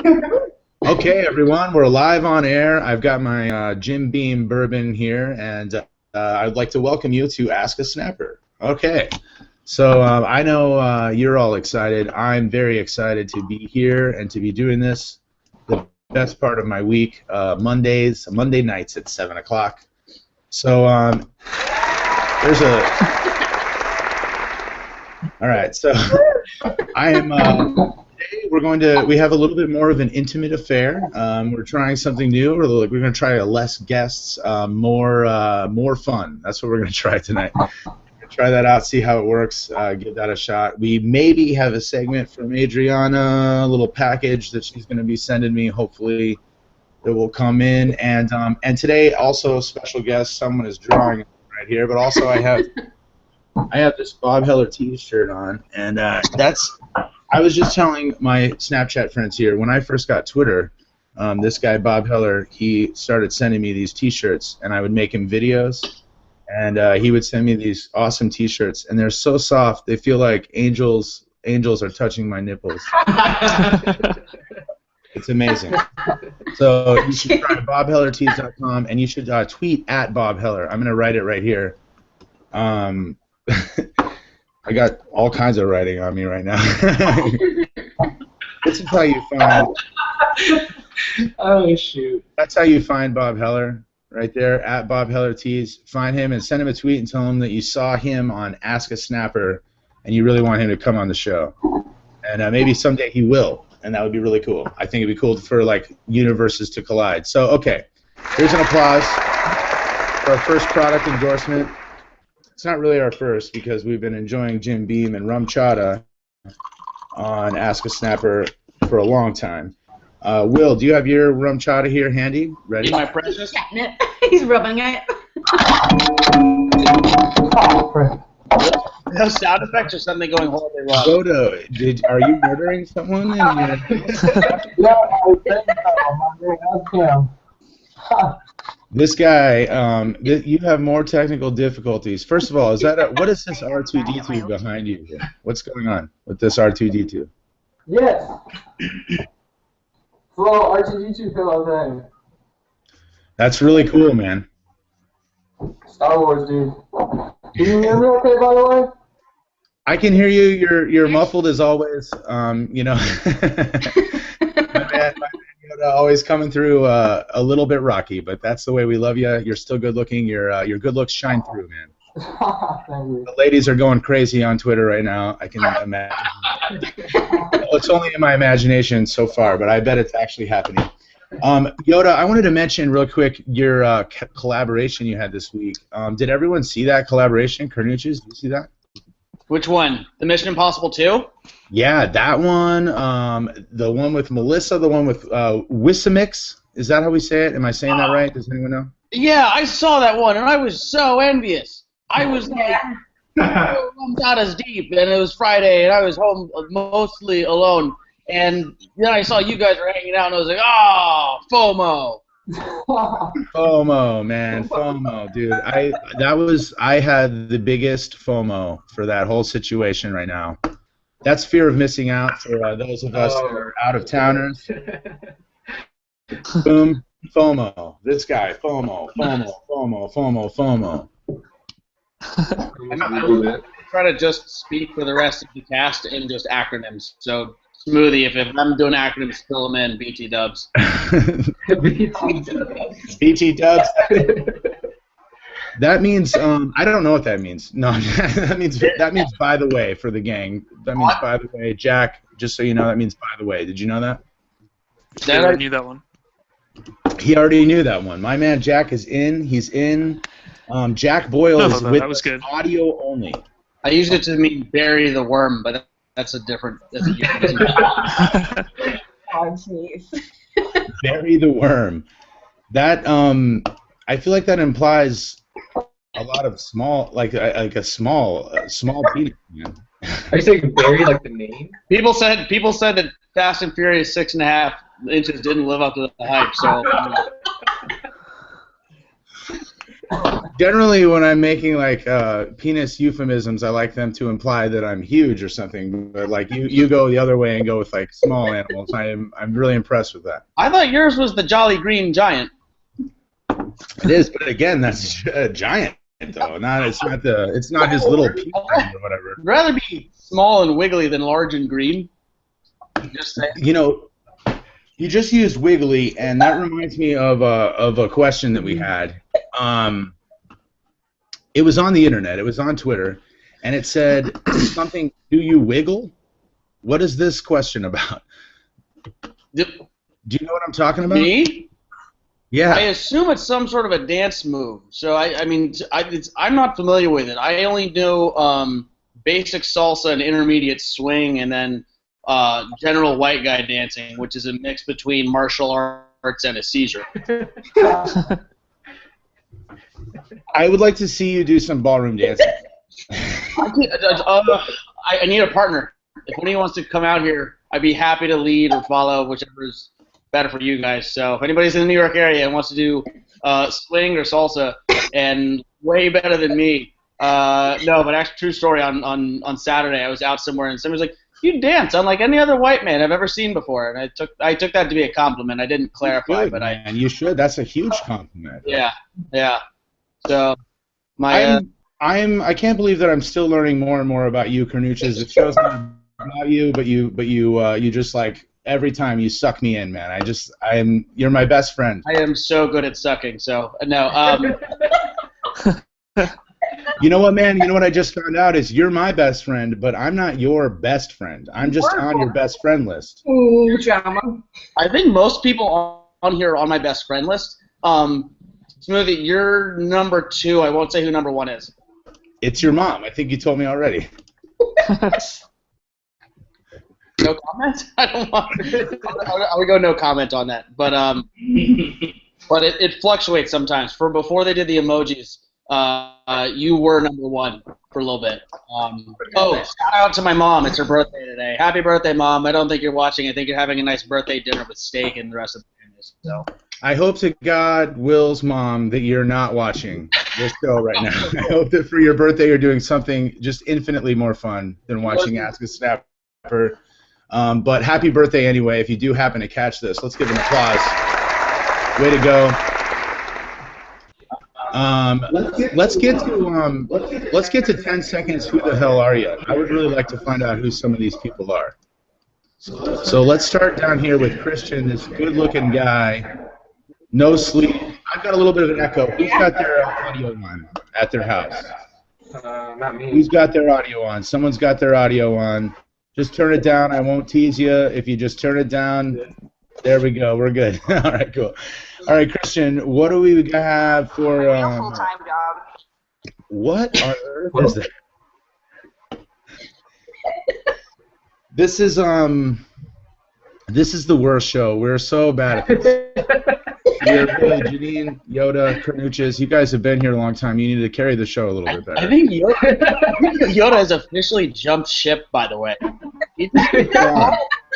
Okay, everyone, we're live on air. I've got my Jim Beam bourbon here, and I'd like to welcome you to Ask a Snapper. Okay, so I know you're all excited. I'm very excited to be here and to be doing this. The best part of my week, Monday nights at 7 o'clock. So there's a... All right, so I am... we have a little bit more of an intimate affair. We're trying something new. We're going to try less guests, more fun. That's what we're going to try tonight. Try that out, see how it works, give that a shot. We maybe have a segment from Adriana, a little package that she's going to be sending me, hopefully, that will come in. And today, also a special guest. Someone is drawing right here, but also I have this Bob Heller T-shirt on, and I was just telling my Snapchat friends here, when I first got Twitter, this guy, Bob Heller, he started sending me these T-shirts, and I would make him videos, and he would send me these awesome T-shirts, and they're so soft, they feel like angels are touching my nipples. It's amazing. So you should try BobHellerTees.com, and you should tweet at Bob Heller. I'm going to write it right here. I got all kinds of writing on me right now. This is how you find... Oh, shoot. That's how you find Bob Heller, right there, at Bob Heller Tees. Find him and send him a tweet and tell him that you saw him on Ask a Snapper and you really want him to come on the show. And maybe someday he will, and that would be really cool. I think it'd be cool for, like, universes to collide. So, okay, here's an applause for our first product endorsement. It's not really our first because we've been enjoying Jim Beam and Rum Chata on Ask a Snapper for a long time. Will, do you have your Rum Chata here handy? Ready? My precious? He's rubbing it. No sound effects or something going horribly wrong? Yoda, are you murdering someone? Yeah, I think so. This guy, you have more technical difficulties. First of all, what is this R2-D2 behind you here? What's going on with this R2-D2? Yes. Well, R2-D2 pillow thing. That's really cool, man. Star Wars, dude. Can you hear me okay, by the way? I can hear you. You're muffled as always. You know, my man Yoda always coming through a little bit rocky, but that's the way we love you. You're still good looking. Your good looks shine through, man. Thank you. The ladies are going crazy on Twitter right now. I can imagine. Well, it's only in my imagination so far, but I bet it's actually happening. Yoda, I wanted to mention real quick your collaboration you had this week. Did everyone see that collaboration, Kernooches? Did you see that? Which one? The Mission Impossible 2? Yeah, that one. The one with Melissa, the one with Sixxmicfilms. Is that how we say it? Am I saying that right? Does anyone know? Yeah, I saw that one, and I was so envious. I was like, I'm not as deep, and it was Friday, and I was home mostly alone. And then I saw you guys were hanging out, and I was like, oh, FOMO. FOMO, man, FOMO, dude. I had the biggest FOMO for that whole situation right now. That's fear of missing out for those of us who are out of towners. Boom, FOMO. This guy, FOMO, FOMO, FOMO, FOMO, FOMO. I'm try to just speak for the rest of the cast in just acronyms. So Smoothie, if I'm doing acronyms, fill them in. BT Dubs. BT Dubs. That means I don't know what that means. No, that means by the way for the gang. That means by the way, Jack. Just so you know, that means by the way. Did you know that? I already knew that one. He already knew that one. My man Jack is in. He's in. Jack Boyle is with us, audio only. I used it to mean bury the worm, but that's a different. That's a Bury the worm. That I feel like that implies a lot of small, like a small penis. Man. Are you saying bury like the name? People said that Fast and Furious 6.5 inches didn't live up to the hype. So Generally, when I'm making like penis euphemisms, I like them to imply that I'm huge or something. But like you go the other way and go with like small animals. I'm really impressed with that. I thought yours was the Jolly Green Giant. It is, but again, that's a giant though. It's not his little pea friend or whatever. I'd rather be small and wiggly than large and green. Just saying. You know, you just used wiggly, and that reminds me of a question that we had. It was on the internet. It was on Twitter, and it said something. Do you wiggle? What is this question about? Do you know what I'm talking about? Me? Yeah. I assume it's some sort of a dance move. So I'm not familiar with it. I only know basic salsa and intermediate swing, and then general white guy dancing, which is a mix between martial arts and a seizure. I would like to see you do some ballroom dancing. I need a partner. If anyone wants to come out here, I'd be happy to lead or follow, whichever is better for you guys. So if anybody's in the New York area and wants to do swing or salsa, and way better than me, no, but actually, true story. On Saturday, I was out somewhere and somebody was like, "You dance unlike any other white man I've ever seen before," and I took that to be a compliment. I didn't clarify, but and you should. That's a huge compliment. Yeah. So I can't believe that I'm still learning more and more about you, Kernooches. It shows not about you, but you just like every time you suck me in, man. You're my best friend. I am so good at sucking. So no. You know what, man? You know what I just found out is you're my best friend, but I'm not your best friend. I'm just on your best friend list. Ooh, drama. I think most people on here are on my best friend list. Smoothie, you're number 2. I won't say who number 1 is. It's your mom. I think you told me already. No comment? I don't want. I would go no comment on that. But it fluctuates sometimes. For before they did the emojis, you were number 1 for a little bit. Shout out to my mom. It's her birthday today. Happy birthday, Mom. I don't think you're watching. I think you're having a nice birthday dinner with steak and the rest of the family. So. I hope to God, Will's mom, that you're not watching this show right now. I hope that for your birthday you're doing something just infinitely more fun than watching Ask a Snapper. But happy birthday anyway. If you do happen to catch this, let's give an applause. Way to go. Let's get to 10 seconds. Who the hell are you? I would really like to find out who some of these people are. So let's start down here with Christian, this good-looking guy. No sleep. I've got a little bit of an echo. Who's got their audio on at their house? Not me. Who's got their audio on? Someone's got their audio on. Just turn it down. I won't tease you. If you just turn it down, there we go. We're good. All right, cool. All right, Christian, what do we have for... full-time job. What on earth is that? This is the worst show. We're so bad at this. We're really Janine, Yoda, Kernooches. You guys have been here a long time. You need to carry the show a little bit better. I think Yoda has officially jumped ship, by the way.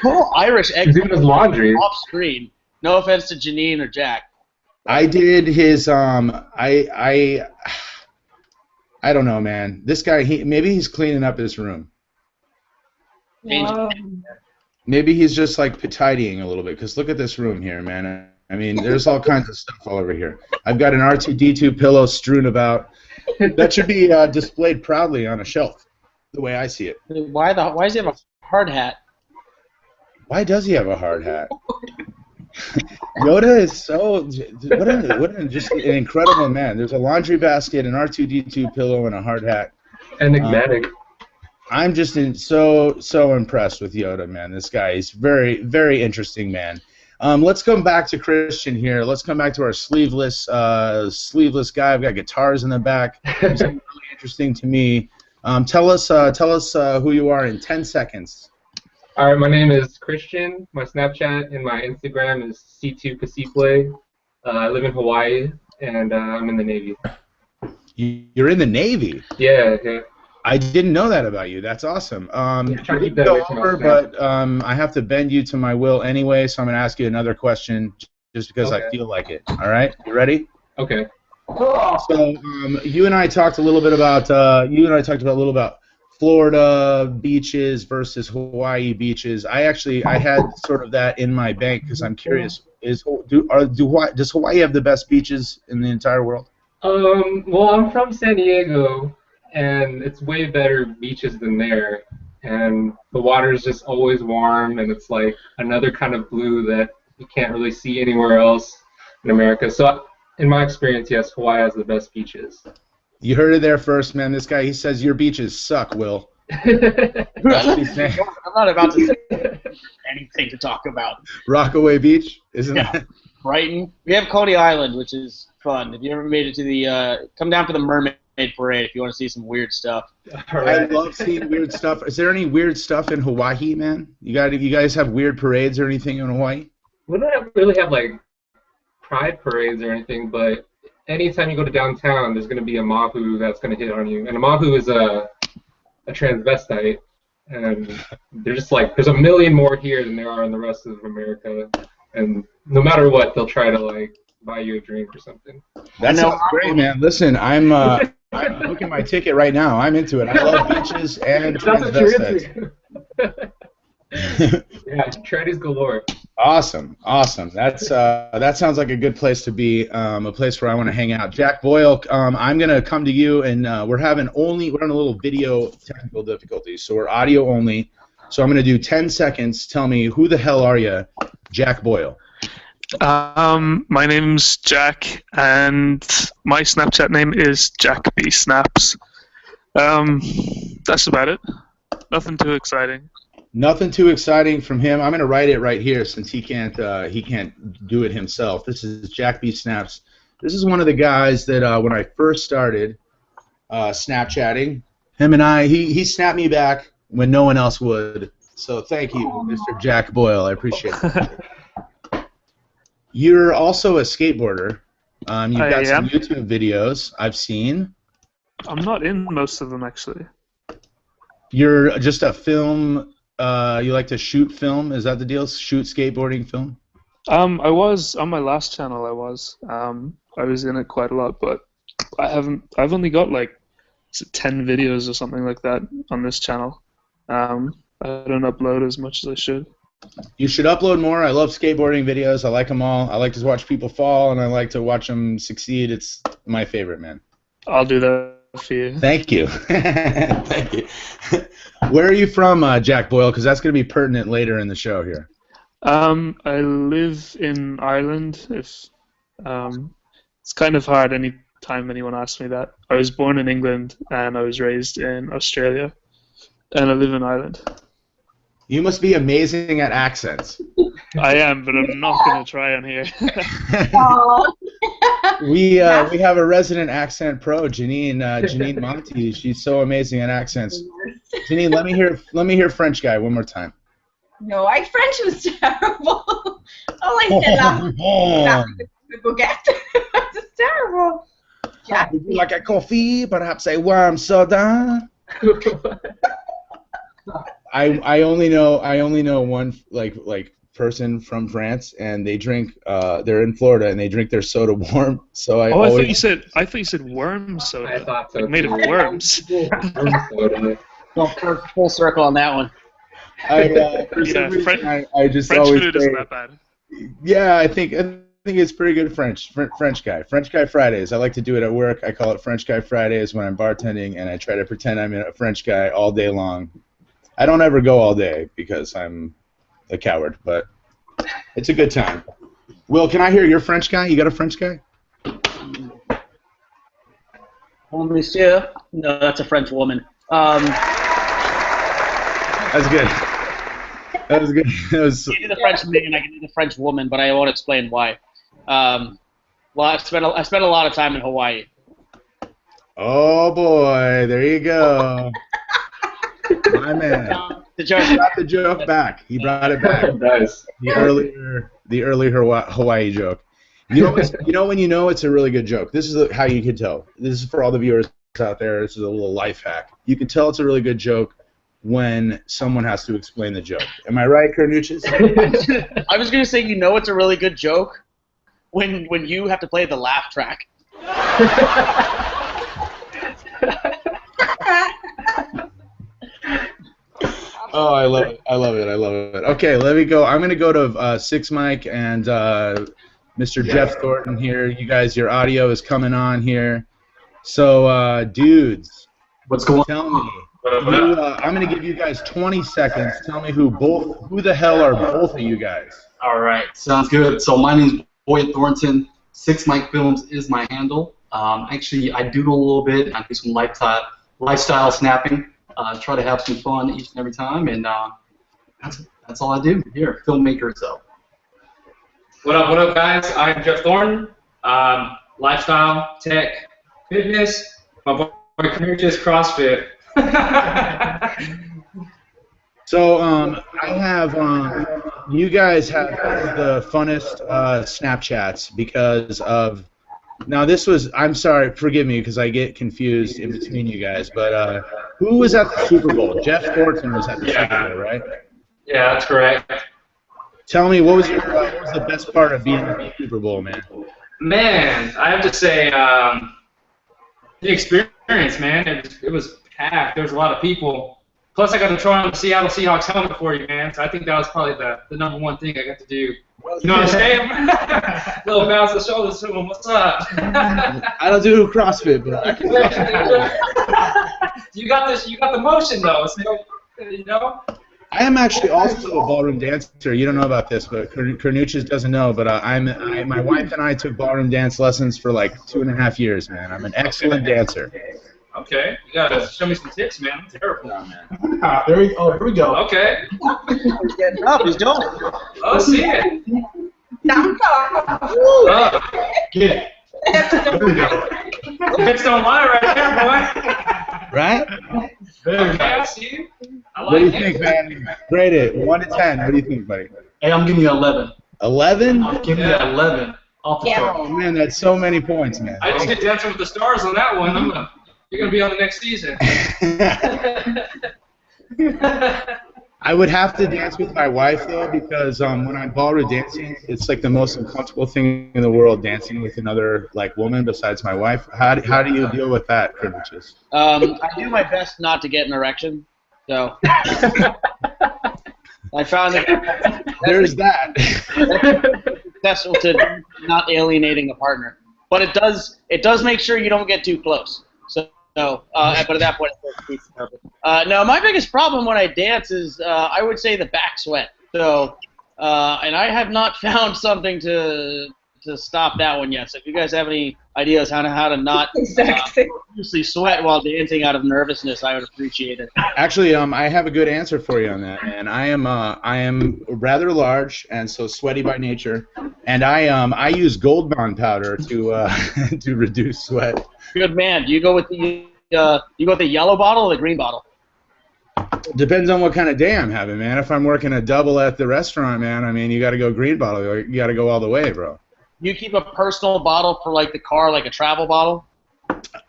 Total Irish egg. He's doing his laundry. Off screen. No offense to Janine or Jack. I did his I don't know, man. This guy, maybe he's cleaning up his room. Maybe he's just like tidying a little bit. Cause look at this room here, man. I mean, there's all kinds of stuff all over here. I've got an R2-D2 pillow strewn about. That should be displayed proudly on a shelf, the way I see it. Why does he have a hard hat? Why does he have a hard hat? Yoda is so just an incredible man. There's a laundry basket, an R2-D2 pillow, and a hard hat. Enigmatic. I'm just so impressed with Yoda, man. This guy is very, very interesting, man. Let's come back to Christian here. Let's come back to our sleeveless guy. I've got guitars in the back. He's really interesting to me. Tell us who you are in 10 seconds. All right, my name is Christian. My Snapchat and my Instagram is C2Pasiple. I live in Hawaii, and I'm in the Navy. You're in the Navy? Yeah. I didn't know that about you. That's awesome. Try to keep that go away from over, us, but I have to bend you to my will anyway, so I'm going to ask you another question just because I feel like it. All right? You ready? Okay. So you and I talked a little bit about Florida beaches versus Hawaii beaches. I had sort of that in my bank because I'm curious. Does Hawaii have the best beaches in the entire world? Well, I'm from San Diego, and it's way better beaches than there. And the water is just always warm, and it's like another kind of blue that you can't really see anywhere else in America. So, in my experience, yes, Hawaii has the best beaches. You heard it there first, man. This guy, he says your beaches suck, Will. I'm not about to say anything to talk about. Rockaway Beach, isn't it? Brighton. We have Coney Island, which is fun. If you ever made it to the, come down for the Mermaid Parade if you want to see some weird stuff. I love seeing weird stuff. Is there any weird stuff in Hawaii, man? You guys have weird parades or anything in Hawaii? We don't really have like pride parades or anything, but anytime you go to downtown, there's going to be a mahu that's going to hit on you. And a mahu is a transvestite, and they're just like, there's a million more here than there are in the rest of America. And no matter what, they'll try to like buy you a drink or something. That sounds great, man. Listen, I'm booking my ticket right now. I'm into it. I love beaches and transvestites. Yeah, trannies galore. Awesome. That sounds like a good place to be, a place where I want to hang out. Jack Boyle, I'm gonna come to you, and we're having a little video technical difficulties, so we're audio only. So I'm gonna do 10 seconds. Tell me, who the hell are you, Jack Boyle? My name's Jack, and my Snapchat name is JackBSnaps. That's about it. Nothing too exciting. Nothing too exciting from him. I'm going to write it right here since he can't do it himself. This is JackBSnaps. This is one of the guys that when I first started Snapchatting, him and he snapped me back when no one else would. So thank you, Mr. Jack Boyle. I appreciate it. You're also a skateboarder. You've got some YouTube videos I've seen. I'm not in most of them, actually. You're just a film... you like to shoot film? Is that the deal? Shoot skateboarding film? I was on my last channel. I was in it quite a lot, but I've only got like 10 videos or something like that on this channel. I don't upload as much as I should. You should upload more. I love skateboarding videos. I like them all. I like to watch people fall, and I like to watch them succeed. It's my favorite, man. I'll do that for you. Thank you. Thank you. Where are you from, Jack Boyle? Because that's going to be pertinent later in the show here. I live in Ireland. It's kind of hard any time anyone asks me that. I was born in England, and I was raised in Australia, and I live in Ireland. You must be amazing at accents. I am, but I'm not going to try on here. We have a resident accent pro, JanineMonty. She's so amazing at accents. Janine, let me hear French guy one more time. No, my French was terrible. All I said the baguette. It's terrible. Jack. Would you like a coffee? Perhaps a warm soda? I only know one like person from France, and they drink. They're in Florida, and they drink their soda warm. So I thought you said worm soda. I thought so. Like made of worms. Well, full circle on that one. I just French always food isn't that bad. Yeah, I think it's pretty good French guy Fridays. I like to do it at work. I call it French Guy Fridays when I'm bartending, and I try to pretend I'm a French guy all day long. I don't ever go all day because I'm a coward, but it's a good time. Will, can I hear your French guy? You got a French guy? Oh, monsieur. No, that's a French woman. That's good. That was good. That was... I can do the French man, I can do the French woman, but I won't explain why. Well, I spent a lot of time in Hawaii. Oh boy, there you go. My man. He brought the joke back. He brought it back. Nice. The earlier Hawaii joke. You know when you know it's a really good joke. This is how you can tell. This is for all the viewers out there. This is a little life hack. You can tell it's a really good joke when someone has to explain the joke. Am I right, Kernooches? I was gonna say, you know, it's a really good joke when you have to play the laugh track. Oh, I love it. I love it. I love it. Okay, let me go. I'm going to go to Sixxmic and Mr. Jeff Thornton here. You guys, your audio is coming on here. So, dudes, What's going on? tell me. I'm going to give you guys 20 seconds. Tell me who the hell are both of you guys? All right, sounds good. So my name's YodaDidntDie. Sixxmicfilms is my handle. Actually, I doodle a little bit. I do some lifestyle snapping. Try to have some fun each and every time, and that's all I do here. Filmmaker, so. What up, guys? I'm Jeff Thornton. Lifestyle, tech, fitness. My boy Kernooches, CrossFit. So, I have, you guys have the funnest Snapchats because of, now this was, I'm sorry, forgive me because I get confused in between you guys, but who was at the Super Bowl? Jeff Thornton was at the Super Bowl, right? Yeah, that's correct. Tell me, what was the best part of being at the Super Bowl, man? Man, I have to say, the experience, man. It was packed. There was a lot of people. Plus, I got to try on the Seattle Seahawks helmet for you, man. So I think that was probably the number one thing I got to do. You know what I'm saying? Little bounce the shoulders to him. What's up? I don't do CrossFit, but I can. You got this. You got the motion though. So, you know. I am actually also a ballroom dancer. You don't know about this, but Kernooches doesn't know. But my wife and I took ballroom dance lessons for like 2.5 years, man. I'm an excellent dancer. Okay, you gotta show me some tips, man. I'm terrible. Oh, man. Here we go. Okay. He's getting up. He's going. Oh, see it. Get it. There we go. Tips don't lie right there, boy. Right? Okay, I see you. I like What do you it. think, man? Grade it, 1 to 10. What do you think, buddy? Hey, I'm giving you 11. 11? I'm giving you 11 off the top. Oh man, that's so many points, man. I just hit Dancing with the Stars on that one. You're gonna be on the next season. I would have to dance with my wife though, because when I'm ballroom dancing, it's like the most uncomfortable thing in the world, dancing with another like woman besides my wife. How do you deal with that, Kernooches? I do my best not to get an erection, so I found that There's that. successful to not alienating a partner. But it does make sure you don't get too close. So, but at that point, it defeats the purpose. No, my biggest problem when I dance is I would say the back sweat. So, and I have not found something to stop that one yet. So, if you guys have any ideas how to not usually sweat while dancing out of nervousness, I would appreciate it. Actually, I have a good answer for you on that, man. I am rather large and so sweaty by nature, and I use Gold Bond powder to to reduce sweat. Good man. Do you go with the yellow bottle or the green bottle? Depends on what kind of day I'm having, man. If I'm working a double at the restaurant, man, I mean, you got to go green bottle. You got to go all the way, bro. You keep a personal bottle for like the car, like a travel bottle?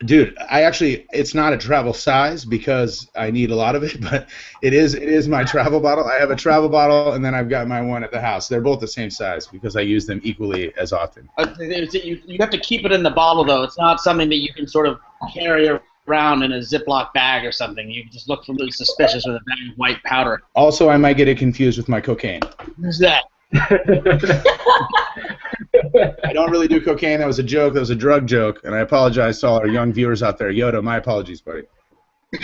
Dude, it's not a travel size because I need a lot of it, but it is my travel bottle. I have a travel bottle, and then I've got my one at the house. They're both the same size because I use them equally as often. You have to keep it in the bottle, though. It's not something that you can sort of carry around in a Ziploc bag or something. You just look really suspicious with a bag of white powder. Also, I might get it confused with my cocaine. Who's that? I don't really do cocaine. That was a joke. That was a drug joke, and I apologize to all our young viewers out there. Yoda, my apologies, buddy. You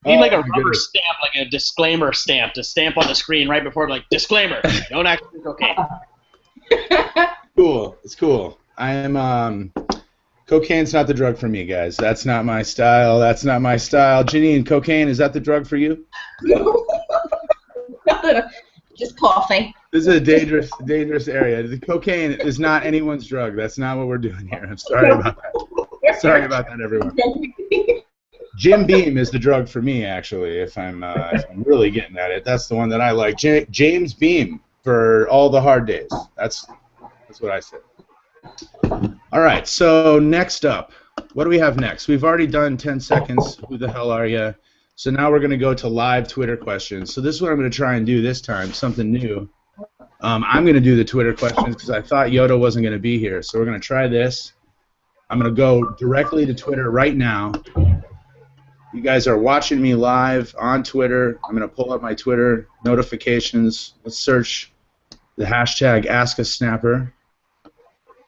need like a rubber stamp, like a disclaimer stamp, to stamp on the screen right before, like, disclaimer, don't actually do cocaine. Cool. It's cool. I am, cocaine's not the drug for me, guys. That's not my style. That's not my style. Janine, cocaine, is that the drug for you? Just coughing. This is a dangerous area. The cocaine is not anyone's drug. That's not what we're doing here. I'm sorry about that. Sorry about that, everyone. Jim Beam is the drug for me, actually, if I'm really getting at it. That's the one that I like. James Beam for all the hard days. That's what I said. All right, so next up, what do we have next? We've already done 10 seconds. Who the hell are you? So now we're going to go to live Twitter questions. So this is what I'm going to try and do this time, something new. I'm going to do the Twitter questions because I thought Yoda wasn't going to be here. So we're going to try this. I'm going to go directly to Twitter right now. You guys are watching me live on Twitter. I'm going to pull up my Twitter notifications. Let's search the hashtag #AskASnapper.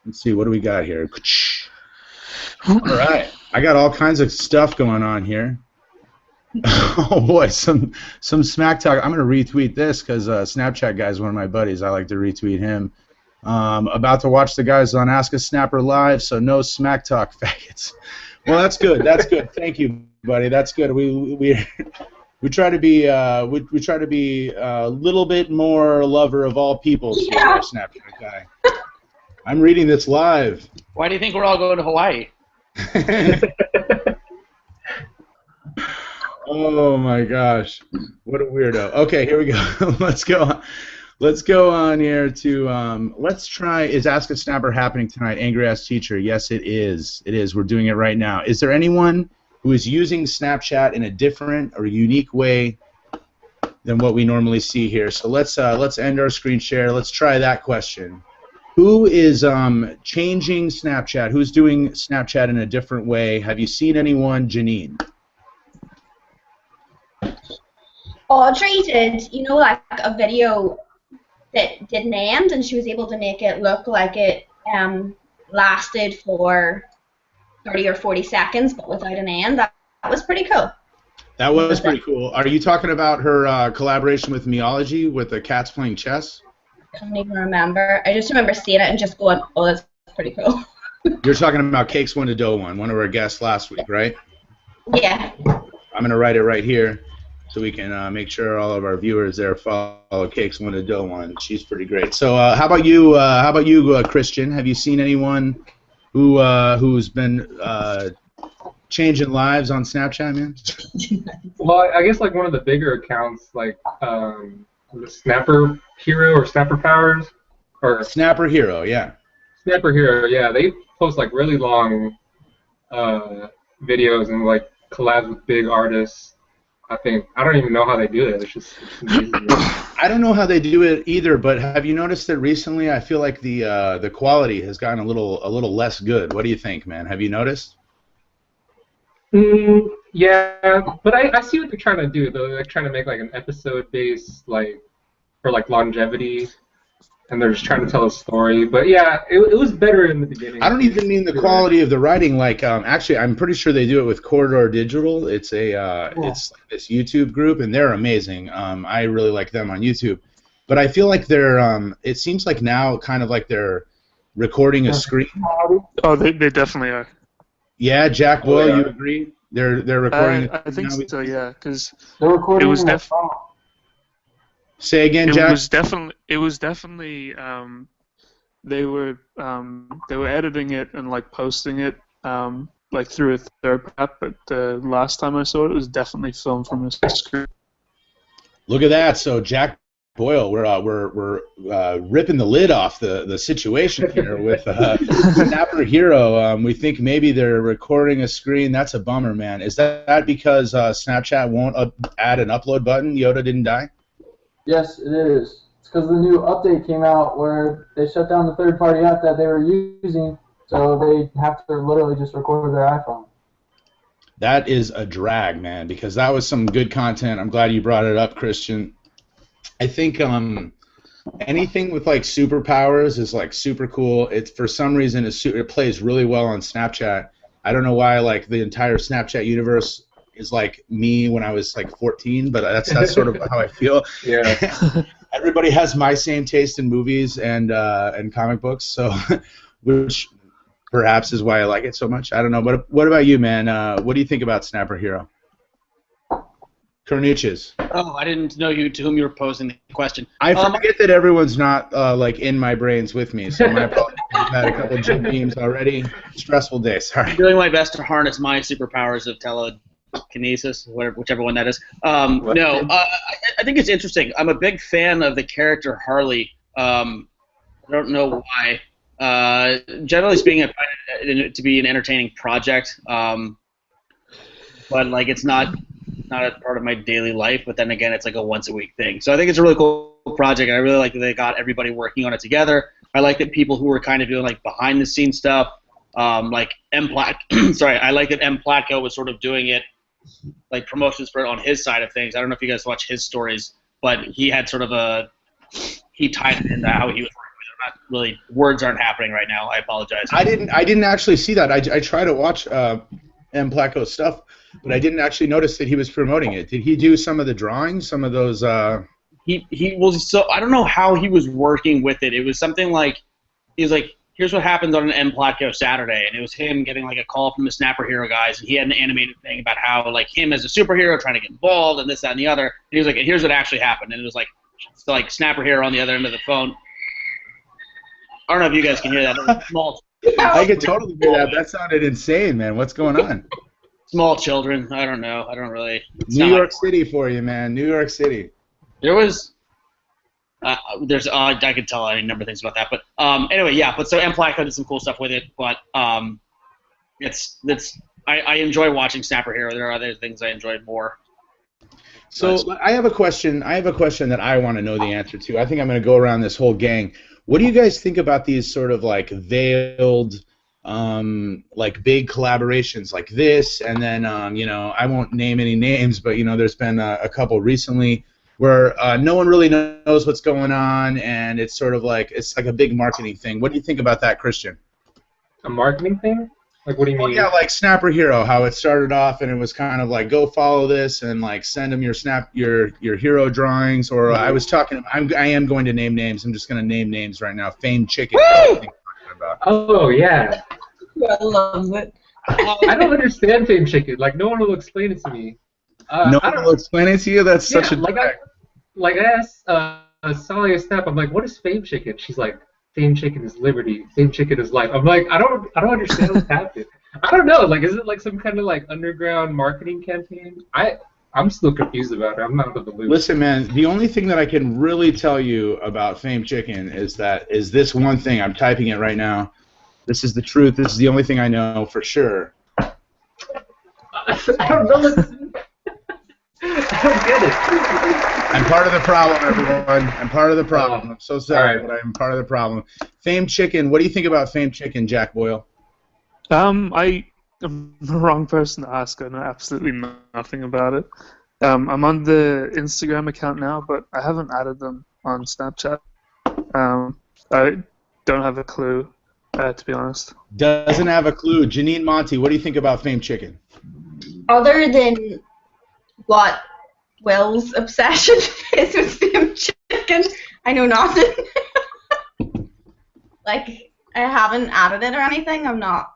Let's see, what do we got here? All right. I got all kinds of stuff going on here. Oh, boy, some smack talk. I'm going to retweet this because Snapchat guy is one of my buddies. I like to retweet him. About to watch the guys on Ask a Snapper live, so no smack talk, faggots. Well, that's good. That's good. Thank you, buddy. That's good. We try to be we try to be a little bit more lover of all peoples here, Snapchat guy. I'm reading this live. Why do you think we're all going to Hawaii? Oh my gosh, what a weirdo. Okay, here we go. Let's go on here to let's try. Is Ask a Snapper happening tonight? Angry Ass Teacher. Yes, it is. It is. We're doing it right now. Is there anyone who is using Snapchat in a different or unique way than what we normally see here? So let's end our screen share. Let's try that question. Who is changing Snapchat? Who's doing Snapchat in a different way? Have you seen anyone, Janine? Audrey did, you know, like a video that didn't end, and she was able to make it look like it lasted for 30 or 40 seconds, but without an end. That was pretty cool. That was pretty cool. Are you talking about her collaboration with Meology with the cats playing chess? I don't even remember. I just remember seeing it and just going, oh, that's pretty cool. You're talking about Cakes One to Dough one of our guests last week, right? Yeah. I'm going to write it right here so we can make sure all of our viewers there follow Cakes One to Dough one. She's pretty great. So how about you, Christian? Have you seen anyone who's been changing lives on Snapchat, man? Well, I guess like one of the bigger accounts, like the Snapper Hero or Snapper Powers, or Snapper Hero, yeah. Snapper Hero, yeah. They post like really long videos and like collabs with big artists. I don't even know how they do it. It's just amazing. I don't know how they do it either, but have you noticed that recently? I feel like the quality has gotten a little less good. What do you think, man? Have you noticed? Yeah, but I see what they're trying to do. They're trying to make like an episode based, like for like longevity, and they're just trying to tell a story. But yeah, it was better in the beginning. I don't even mean the quality of the writing. Like, actually, I'm pretty sure they do it with Corridor Digital. It's it's this YouTube group, and they're amazing. I really like them on YouTube. But I feel like they're it seems like now kind of like they're recording a screen. Oh, they definitely are. Yeah, Jack Boyle, you agree? They're recording. I think so, yeah, because they're recording. It was Say again, Jack. It was definitely. They were editing it and like posting it like through a third app, but the last time I saw it, it was definitely filmed from a screen. Look at that! So Jack Boyle, we're ripping the lid off the situation here with Snapper Hero. We think maybe they're recording a screen. That's a bummer, man. Is that because Snapchat won't add an upload button? Yoda didn't die. Yes, it is. It's because the new update came out where they shut down the third-party app that they were using, so they have to literally just record with their iPhone. That is a drag, man, because that was some good content. I'm glad you brought it up, Christian. I think anything with like superpowers is like super cool. It for some reason it plays really well on Snapchat. I don't know why. Like the entire Snapchat universe is like me when I was like 14, but that's sort of how I feel. Yeah. Everybody has my same taste in movies and comic books, so which perhaps is why I like it so much. I don't know. But what about you, man? What do you think about Snapper Hero? Kernooches. Oh, I didn't know to whom you were posing the question. I forget that everyone's not like in my brains with me, so my apologies. I've had a couple of jump beams already. Stressful day. Sorry. I'm doing my best to harness my superpowers of telekinesis, whichever one that is. I think it's interesting. I'm a big fan of the character Harley. I don't know why. Generally speaking, I find it to be an entertaining project, but like it's not a part of my daily life, but then again, it's like a once-a-week thing. So I think it's a really cool project. I really like that they got everybody working on it together. I like that people who were kind of doing like behind the scenes stuff, like sorry, I like that M. Platko was sort of doing it, like promotions for it on his side of things. I don't know if you guys watch his stories, but he had sort of he tied it into how he was working with it. Not really, words aren't happening right now. I apologize. I didn't actually see that. I try to watch M. Platko's stuff, but I didn't actually notice that he was promoting it. Did he do some of the drawings, some of those? He was so I don't know how he was working with it. It was something like he was like, here's what happens on an M. Platko Saturday, and it was him getting like a call from the Snapper Hero guys, and he had an animated thing about how like him as a superhero trying to get involved and this, that, and the other. And he was like, here's what actually happened, and it was like Snapper Hero on the other end of the phone. I don't know if you guys can hear that. It was small. I could totally hear that. That sounded insane, man. What's going on? Small children. I don't know. I don't really. New York City for you, man. New York City. There was. I could tell any number of things about that, but anyway, yeah. But so M. Platko did some cool stuff with it, but I enjoy watching Snapper Hero. There are other things I enjoyed more. So I have a question. I have a question that I want to know the answer to. I think I'm going to go around this whole gang. What do you guys think about these sort of like veiled, like big collaborations like this? And then you know, I won't name any names, but you know, there's been a couple recently where no one really knows what's going on, and it's sort of like it's like a big marketing thing. What do you think about that, Christian? A marketing thing? Like, what do you mean? Well, yeah, like Snapper Hero, how it started off, and it was kind of like, go follow this, and like send them your hero drawings. Or I was talking, I am going to name names. I'm just going to name names right now. Famed Chicken. Oh yeah. I love it. I don't understand Famed Chicken. Like, no one will explain it to me. No one will explain it to you. That's such a I asked Sally a Snap. I'm like, what is Famed Chicken? She's like, Famed Chicken is liberty. Famed Chicken is life. I'm like, I don't understand what's happening. I don't know. Like, is it like some kind of like underground marketing campaign? I'm still confused about it. I'm not out of the loop. Listen, man. The only thing that I can really tell you about Famed Chicken is this one thing. I'm typing it right now. This is the truth. This is the only thing I know for sure. I don't know what this is. I don't get it. I'm part of the problem, everyone. I'm part of the problem. I'm so sorry, but I'm part of the problem. Famed Chicken. What do you think about Famed Chicken, Jack Boyle? I am the wrong person to ask. I know absolutely nothing about it. I'm on the Instagram account now, but I haven't added them on Snapchat. I don't have a clue, to be honest. Doesn't have a clue. JanineMonty, what do you think about Famed Chicken? Other than what Will's obsession is with Famed Chicken, I know nothing. Like, I haven't added it or anything. I'm not.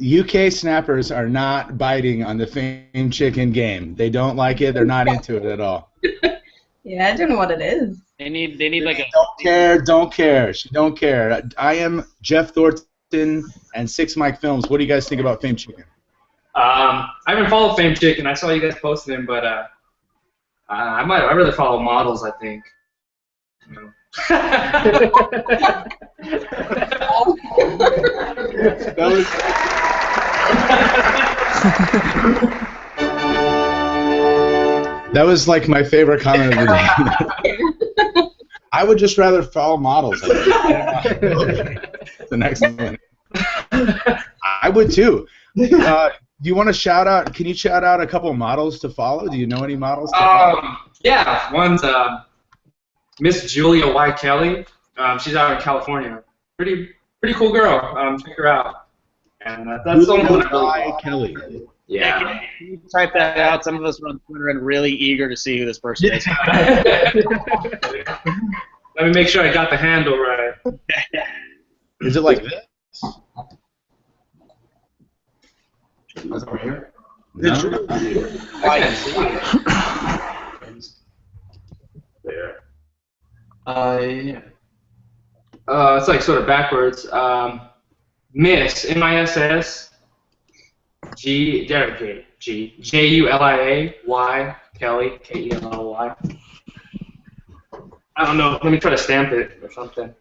UK snappers are not biting on the Famed Chicken game. They don't like it. They're not into it at all. Yeah, I don't know what it is. They need like a. Don't care. She don't care. I am Jeff Thornton and Sixxmicfilms. What do you guys think about Famed Chicken? I haven't followed Famed Chicken. I saw you guys posting him, but I really follow models, I think. You know. That was like my favorite comment of the day. I would just rather follow models. The next one. I would too. Do you want to shout out? Can you shout out a couple models to follow? Do you know any models? Yeah, one's Miss Julia Y. Kelly. She's out in California. Pretty cool girl. Check her out. And that's someone Y. Kelly. Yeah. Can you type that out? Some of us are on Twitter and really eager to see who this person is. Let me make sure I got the handle right. Is it like this? That's over here. No. There. Yeah. It's like sort of backwards. Miss M-I-S-S J-U-L-I-A-Y Kelly K-E-L-L-Y. I don't know. Let me try to stamp it or something.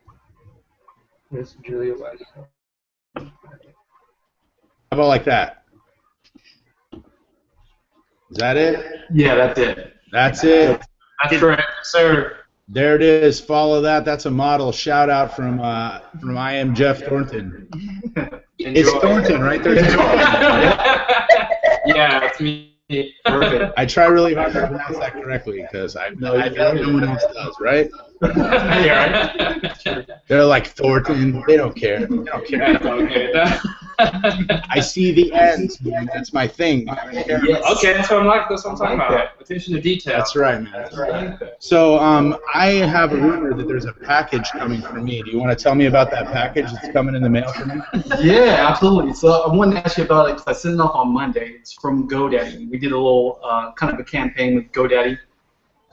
Miss Julia Y. How about like that? Is that it? Yeah, that's it. That's it. That's correct, sir. There it is. Follow that. That's a model. Shout out from IamJeffThornton. It's Thornton, right? There's Yeah, it's me. Perfect. I try really hard to pronounce that correctly because I know no one else does, right? Yeah, right. They're like Thornton. They don't care. They don't care. That's okay. I see the end, man. That's my thing. Yes. Okay, that's what I'm talking about. Attention to detail. That's right, man. That's right. So, I have a rumor that there's a package coming for me. Do you want to tell me about that package that's coming in the mail for me? Yeah, absolutely. So I wanted to ask you about it because I sent it off on Monday. It's from GoDaddy. We did a little kind of a campaign with GoDaddy,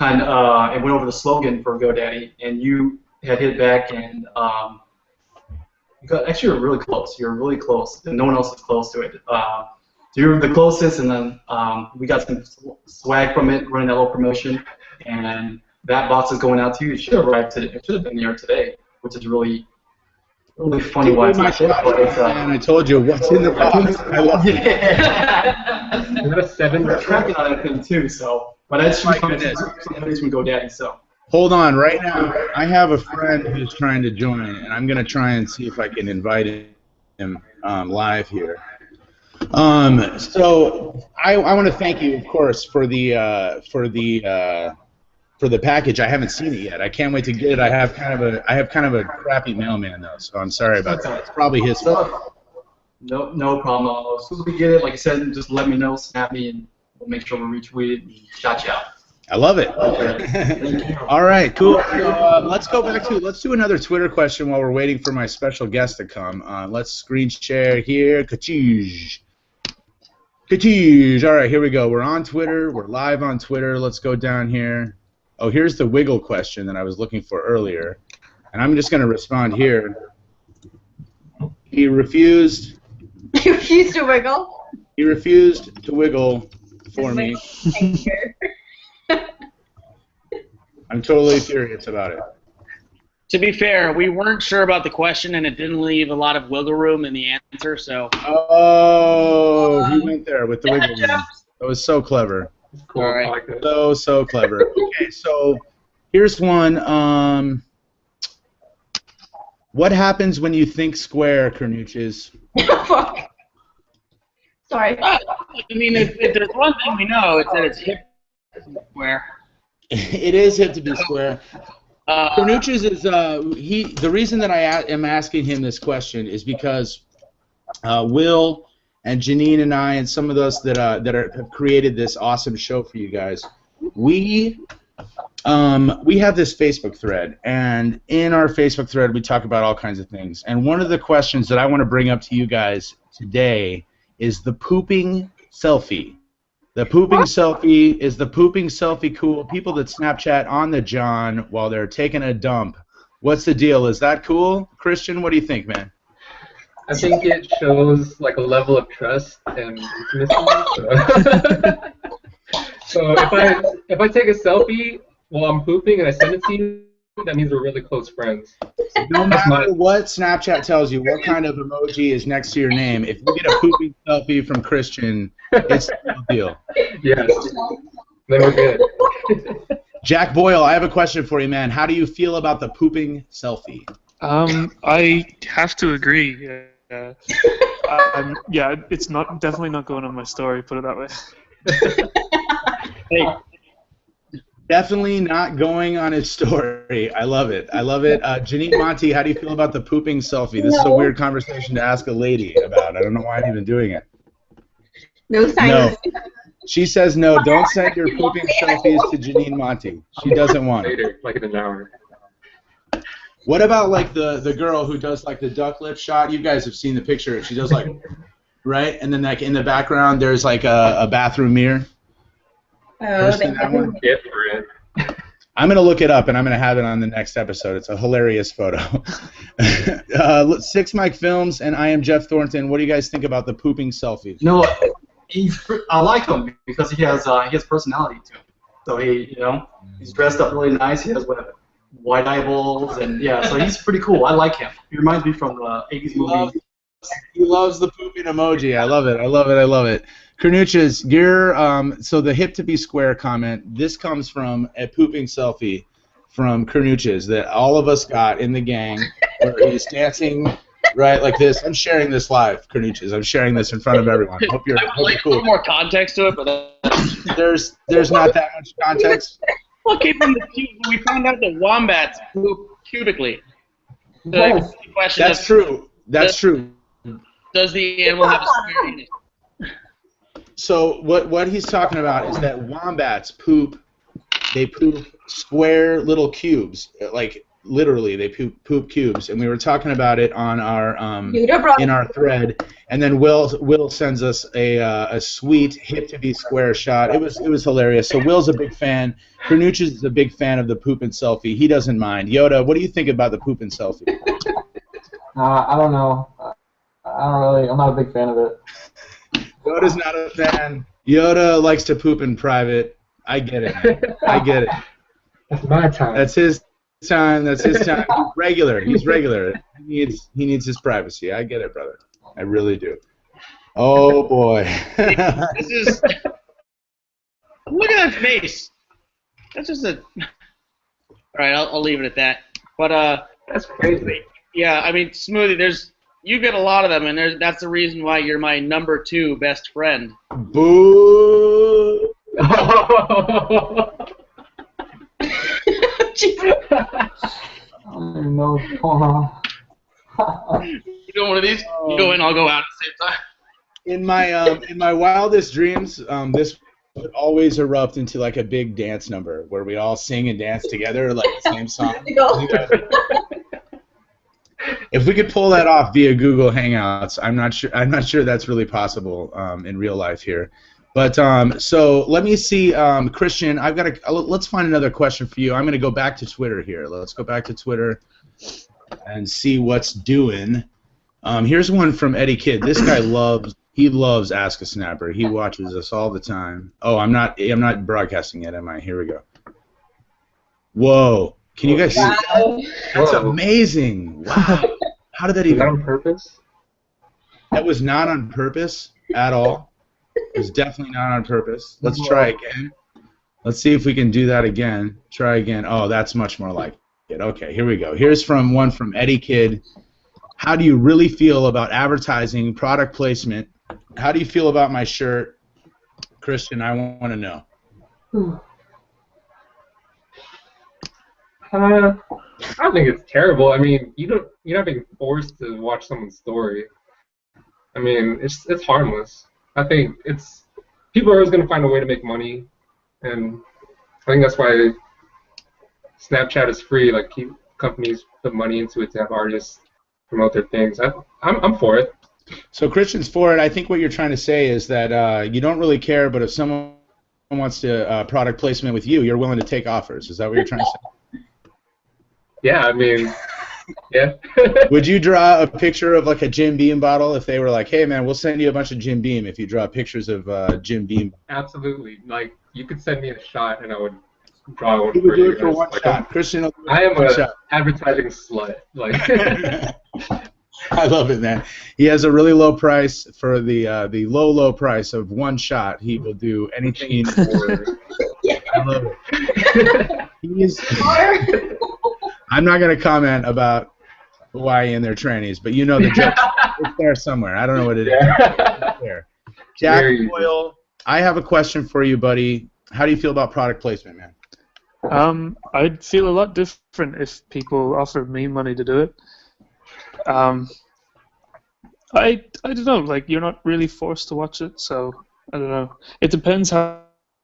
and it went over the slogan for GoDaddy, and you had hit back and actually you're really close. You're really close, and no one else is close to it. So you're the closest, and then we got some swag from it, running that little promotion, and that box is going out to you. It should have arrived today. It should have been here today, which is really funny why it's not there. And I told you what's in the box. I love it. Is that a 7? We're tracking on that thing too, so. But that's just somebody's from GoDaddy, so. Hold on, right now, I have a friend who's trying to join, and I'm going to try and see if I can invite him live here. So I want to thank you, of course, for the package. I haven't seen it yet. I can't wait to get it. I have kind of a crappy mailman though, so I'm sorry about that. It's probably his fault. No problem. As soon as we get it, like I said, just let me know, snap me, and we'll make sure we retweet it and shout you out. I love it. Okay. All right, cool. So, let's do another Twitter question while we're waiting for my special guest to come. Let's screen share here. Kachoosh. All right, here we go. We're on Twitter. We're live on Twitter. Let's go down here. Oh, here's the wiggle question that I was looking for earlier, and I'm just going to respond here. He refused. He refused to wiggle. He refused to wiggle for me. I'm totally furious about it. To be fair, we weren't sure about the question, and it didn't leave a lot of wiggle room in the answer, so... Oh, he went there with the wiggle room. That was so clever. Cool. All right. I like it. So clever. Okay, so here's one. What happens when you think square, Kernooches? Fuck. Sorry. I mean, if there's one thing we know, it's that it's hip square. It is hip to be square. Kernooches is the reason that I am asking him this question is because Will and Janine and I and some of those that have created this awesome show for you guys, we have this Facebook thread, and in our Facebook thread we talk about all kinds of things. And one of the questions that I want to bring up to you guys today is the pooping selfie. The pooping selfie, is the pooping selfie cool? People that Snapchat on the John while they're taking a dump. What's the deal? Is that cool? Christian, what do you think, man? I think it shows like a level of trust and intimacy. So if I take a selfie while I'm pooping and I send it to you, that means we're really close friends. No matter what Snapchat tells you, what kind of emoji is next to your name, if you get a pooping selfie from Christian, it's a real deal. Yes. Then we're good. Jack Boyle, I have a question for you, man. How do you feel about the pooping selfie? I have to agree. Yeah, it's definitely not going on my story. Put it that way. Hey. Definitely not going on his story. I love it. I love it. JanineMonty, how do you feel about the pooping selfie? This is a weird conversation to ask a lady about. I don't know why I'm even doing it. No thanks. No. She says no. Don't send your pooping selfies to JanineMonty. She doesn't want it. Later, like in an hour. What about like the girl who does like the duck lip shot? You guys have seen the picture. She does like, right? And then like in the background there's like a bathroom mirror. Oh, different. I'm going to look it up, and I'm going to have it on the next episode. It's a hilarious photo. Sixxmicfilms and IamJeffThornton, what do you guys think about the pooping selfie? No, I like him because he has personality to him. So he's dressed up really nice. He has white eyeballs, and yeah, so he's pretty cool. I like him. He reminds me from the 80s movie. He loves the pooping emoji. I love it. I love it. I love it. Kernooches, so the hip to be square comment, this comes from a pooping selfie from Kernooches that all of us got in the gang, where he's dancing right like this. I'm sharing this live, Kernooches. I'm sharing this in front of everyone. Hope you're I would like cool. a little more context to it, but There's not that much context. well, keeping the we found out that wombats poop cubically. The Yes. question That's is, true. That's true. does the animal have a square penis? So what he's talking about is that wombats poop. They poop square little cubes, like literally they poop cubes, and we were talking about it on our in our thread, and then Will sends us a sweet hip to be square shot. It was hilarious. So Will's a big fan. Kernooches is a big fan of the poop and selfie. He doesn't mind. Yoda, what do you think about the poop and selfie? I don't know. I'm not a big fan of it. Yoda's not a fan. Yoda likes to poop in private. I get it, man. I get it. That's my time. That's his time. That's his time. He's regular. He's regular. He needs his privacy. I get it, brother. I really do. Oh boy. This is. Look at that face. That's just a. All right, I'll leave it at that. But That's crazy. yeah, I mean, Smoothie. You get a lot of them, and that's the reason why you're my number 2 best friend. Boo. I don't even know what's going on. You doing one of these? You go in, I'll go out at the same time. In my wildest dreams, this would always erupt into like a big dance number where we all sing and dance together like the same song. If we could pull that off via Google Hangouts, I'm not sure that's really possible in real life here. But so let me see, Christian. Let's find another question for you. I'm going to go back to Twitter here. Let's go back to Twitter and see what's doing. Here's one from Eddie Kidd. This guy loves Ask a Snapper. He watches us all the time. Oh, I'm not broadcasting yet, am I? Here we go. Whoa. Can you guys see that? That's amazing. Wow. How did that even... on purpose? That was not on purpose at all. It was definitely not on purpose. Let's try again. Let's see if we can do that again. Try again. Oh, that's much more like it. Okay, here we go. Here's one from Eddie Kidd. How do you really feel about advertising, product placement? How do you feel about my shirt? Christian, I want to know. I think it's terrible. I mean, you're not being forced to watch someone's story. I mean, it's harmless. I think people are always going to find a way to make money, and I think that's why Snapchat is free. Like, companies put money into it to have artists promote their things. I'm for it. So Christian's for it. I think what you're trying to say is that you don't really care, but if someone wants to product placement with you, you're willing to take offers. Is that what you're trying to say? Yeah, I mean, yeah. Would you draw a picture of like a Jim Beam bottle if they were like, hey man, we'll send you a bunch of Jim Beam if you draw pictures of Jim Beam? Absolutely. Like, you could send me a shot and I would draw one You for would do you. it for one shot. Christian, I am one a shot. advertising slut. Like, I love it, man. He has a really low price for the low price of one shot. He will do anything for. I love it. I'm not going to comment about Hawaii and their trannies, but you know the joke. It's there somewhere. I don't know what it is. It's there. Jack Boyle, I have a question for you, buddy. How do you feel about product placement, man? I'd feel a lot different if people offered me money to do it. I don't know. Like, you're not really forced to watch it, so I don't know. It depends how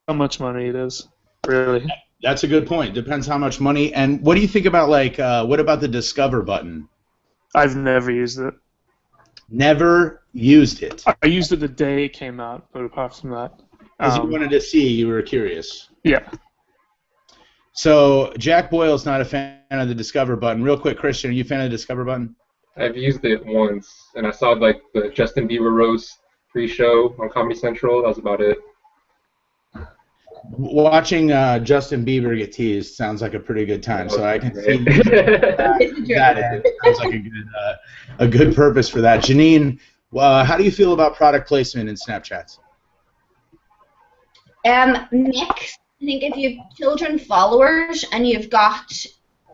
much money it is, really. That's a good point. Depends how much money. And what do you think about, like, what about the Discover button? I've never used it. Never used it. I used it the day it came out, but apart from that. Because you wanted to see, you were curious. Yeah. So Jack Boyle's not a fan of the Discover button. Real quick, Christian, are you a fan of the Discover button? I've used it once, and I saw like the Justin Bieber roast pre-show on Comedy Central. That was about it. Watching Justin Bieber get teased sounds like a pretty good time, so I can see that sounds like a good purpose for that. Janine, how do you feel about product placement in Snapchats? Mixed. I think if you have children followers and you've got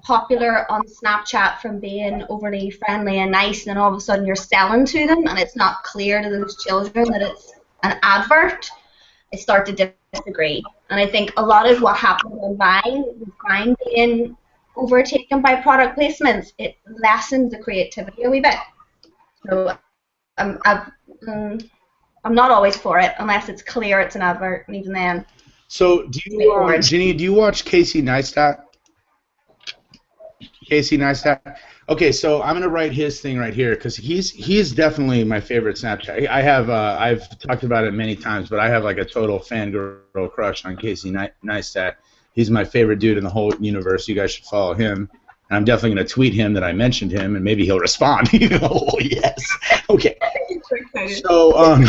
popular on Snapchat from being overly friendly and nice, and then all of a sudden you're selling to them and it's not clear to those children that it's an advert, I start to disagree. And I think a lot of what happens on Vine being overtaken by product placements, it lessens the creativity a wee bit. So I'm not always for it unless it's clear it's an advert, and even then. So do you, Janine, do you watch Casey Neistat? Casey Neistat. Okay, so I'm gonna write his thing right here because he's definitely my favorite Snapchat. I have I've talked about it many times, but I have like a total fangirl crush on Casey Neistat. He's my favorite dude in the whole universe. You guys should follow him. And I'm definitely gonna tweet him that I mentioned him, and maybe he'll respond. Oh yes. Okay. So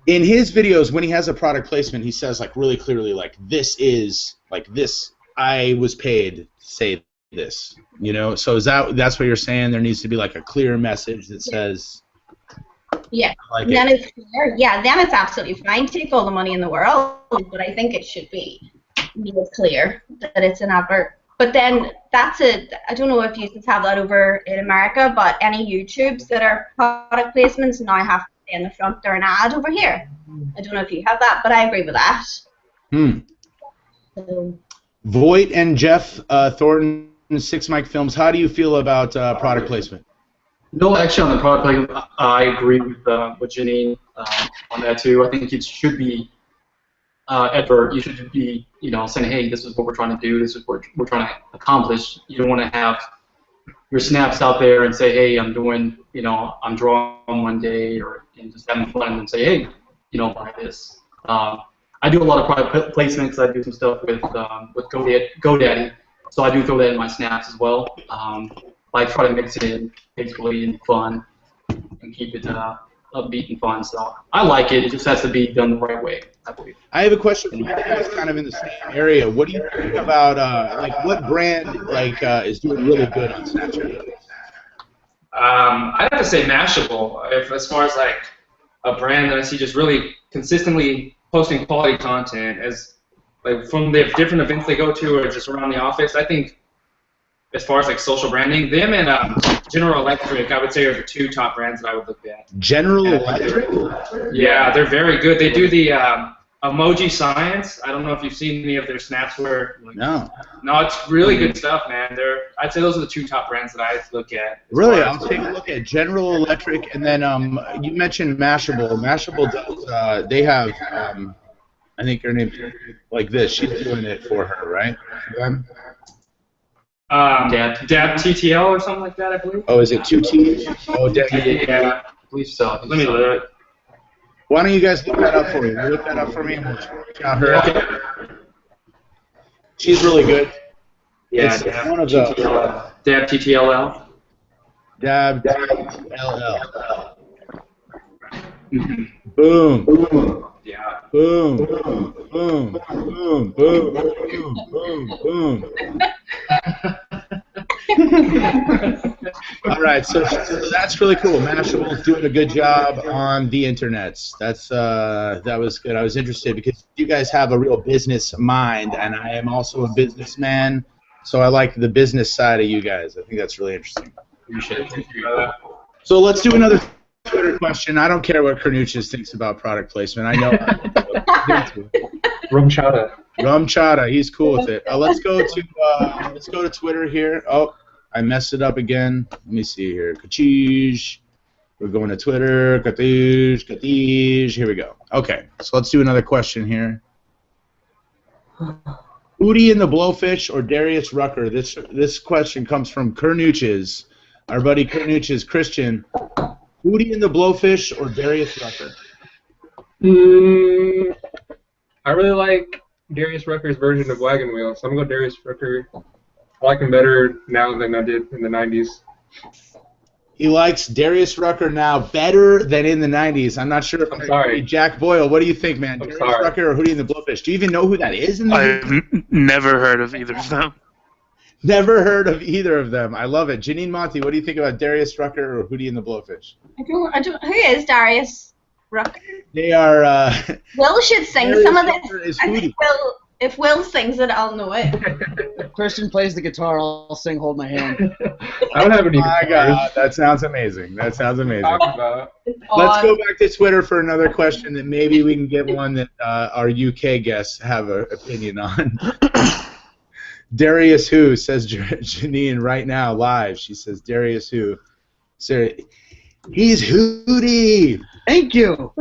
in his videos, when he has a product placement, he says like really clearly like this is like this. I was paid to say this, you know. So is that's what you're saying? There needs to be like a clear message that says. Yeah. Like then it's clear. Yeah. Then it's absolutely fine. Take all the money in the world, but I think it should be made clear that it's an advert. But then that's it. I don't know if you have that over in America, but any YouTubes that are product placements now have to say in the front they're an ad over here. I don't know if you have that, but I agree with that. So. Voight and Jeff Thornton, Sixxmicfilms. How do you feel about product placement? No, actually, on the product placement, I agree with Janine on that too. I think it should be advert. You should be, you know, saying, hey, this is what we're trying to do. This is what we're trying to accomplish. You don't want to have your snaps out there and say, hey, I'm doing, you know, I'm drawing one day, and just having fun, and say, hey, you know, buy this. I do a lot of product placements. I do some stuff with GoDaddy, so I do throw that in my snaps as well. I try to mix it in basically in fun and keep it upbeat and fun. So I like it. It just has to be done the right way, I believe. I have a question for you guys, kind of in the same area. What do you think about like what brand like is doing really good on Snapchat? I'd have to say Mashable. As far as like a brand that I see just really consistently posting quality content, as like from the different events they go to or just around the office. I think as far as like social branding, them and General Electric, I would say, are the two top brands that I would look at. General Electric? Yeah, they're very good. They do the emoji science. I don't know if you've seen any of their snaps where. Like, no. No, it's really good stuff, man. I'd say those are the two top brands that I look at. Really, I'll take a look at General Electric, and then you mentioned Mashable. Mashable does. They have. I think her name's like this. She's doing it for her, right? Dab TTL or something like that, I believe. Oh, is it 2T? Oh, Dab. Yeah, I believe so. Let me look. Why don't you guys look that up for me? Look that up for me, and we'll check out her. Okay. She's really good. Yeah, it's Dab one of the Dab TTLL. Dab TTLL. Boom. Boom. Yeah. Boom. Boom. Boom. Boom. Boom. Boom. Boom. All right, so that's really cool. Mashable's doing a good job on the internets. That was good. I was interested because you guys have a real business mind, and I am also a businessman, so I like the business side of you guys. I think that's really interesting. Appreciate it. So let's do another Twitter question. I don't care what Kernooches thinks about product placement. I know. Rum Chata. Rum Chata. He's cool with it. Let's go to Twitter here. Oh, I messed it up again. Let me see here. Kacheesh. We're going to Twitter. Kacheesh. Kacheesh. Here we go. Okay. So let's do another question here. Hootie and the Blowfish or Darius Rucker? This question comes from Kernooches. Our buddy Kernooches, Christian. Hootie and the Blowfish or Darius Rucker? I really like Darius Rucker's version of Wagon Wheel, so I'm going to go Darius Rucker. I like him better now than I did in the 90s. He likes Darius Rucker now better than in the 90s. I'm not sure if I'm sorry. Jack Boyle, what do you think, man? Darius Rucker or Hootie and the Blowfish? Do you even know who that is? I've never heard of either of them. Never heard of either of them. I love it. JanineMonty, what do you think about Darius Rucker or Hootie and the Blowfish? I don't. Who is Darius Rucker? They are. Will should sing Darius some of Rucker this. is I Hootie. think If Will sings it, I'll know it. If Christian plays the guitar, I'll sing "Hold My Hand." I don't have any Oh my guitars. God, that sounds amazing. That sounds amazing. Talk about. Let's go back to Twitter for another question that maybe we can get one that our UK guests have an opinion on. Darius Who says Janine right now live. She says Darius Who. So he's Hootie. Thank you.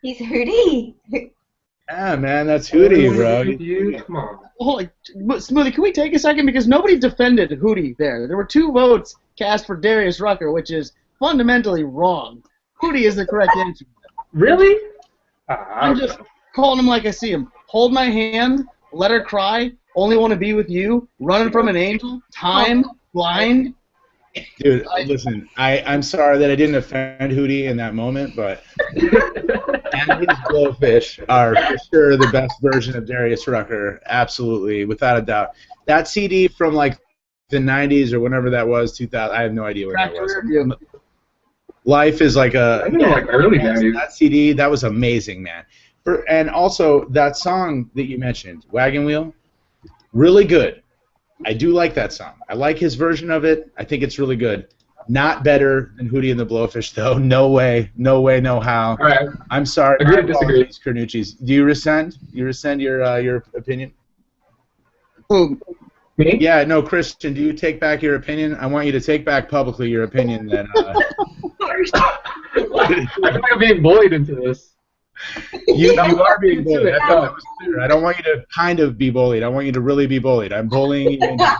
He's Hootie. Yeah, man, that's Hootie, bro. Come on. Holy, Smoothie, can we take a second? Because nobody defended Hootie there. There were 2 votes cast for Darius Rucker, which is fundamentally wrong. Hootie is the correct answer. Really? I'm just calling him like I see him. Hold my hand, let her cry, only want to be with you, running from an angel, time, blind. Dude, listen, I'm sorry that I didn't offend Hootie in that moment, but and his Blowfish are for sure the best version of Darius Rucker, absolutely, without a doubt. That CD from like the 90s or whenever that was, 2000, I have no idea when that was. Life is like a... I know, like early 90s. That CD, that was amazing, man. And also, that song that you mentioned, Wagon Wheel, really good. I do like that song. I like his version of it. I think it's really good. Not better than Hootie and the Blowfish, though. No way. No way, no how. All right. I'm sorry. Agree or disagree? Kernooches. Do you rescind? You rescind your opinion? Who? Me? Yeah, no, Christian, do you take back your opinion? I want you to take back publicly your opinion that... I feel like I'm being bullied into this. You are being bullied. I thought that was clear. I don't want you to kind of be bullied. I want you to really be bullied. I'm bullying you. And I